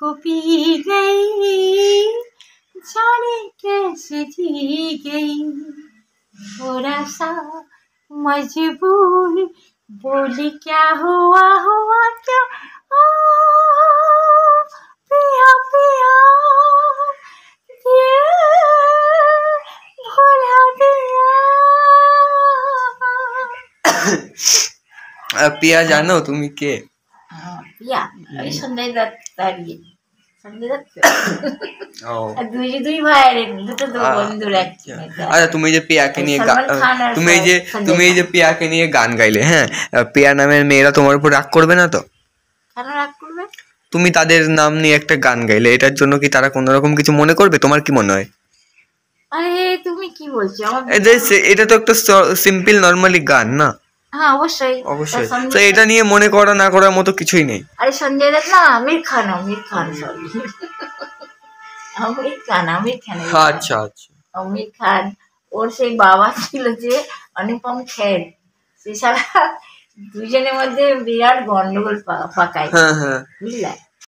को पी गई, जाने कैसे जी गई, थोड़ा सा मजबूर, बोली क्या हुआ हुआ क्या, ओ पिया पिया दिया भुला दिया। পিয়া জানো তুমি কে? পিয়া ওই সঞ্জয় দত্ত আর কি, সঞ্জয় দত্ত দুই ভাইয়ের দুটো বন্ধুর একজন। আচ্ছা তুমি যে পিয়াকে নিয়ে তুমি এই যে পিয়াকে নিয়ে গান গাইলে, হ্যাঁ, পিয়া নামের মেয়েরা তোমার উপর রাগ করবে না তো? কেন রাগ করবে? তুমি তাদের নাম নিয়ে একটা গান গাইলে, এটার জন্য কি তারা কোনো রকম কিছু মনে করবে? তোমার কি মনে হয়? আরে তুমি কি বলছো? এটা তো একটা সিম্পল নরমালি গান না? হ্যাঁ অবশ্যই অবশ্যই। তো এটা নিয়ে মনে করা না করার মতো কিছুই নেই। আরে সঞ্জয় দত্ত না, আমির খান সরি আমির খান। আচ্ছা আচ্ছা। আমির খান, ওর সেই বাবা ছিল যে অনুপম খের, সে সারা দুজনের মধ্যে বিরাট গন্ডগোল পাকায়, বুঝলে?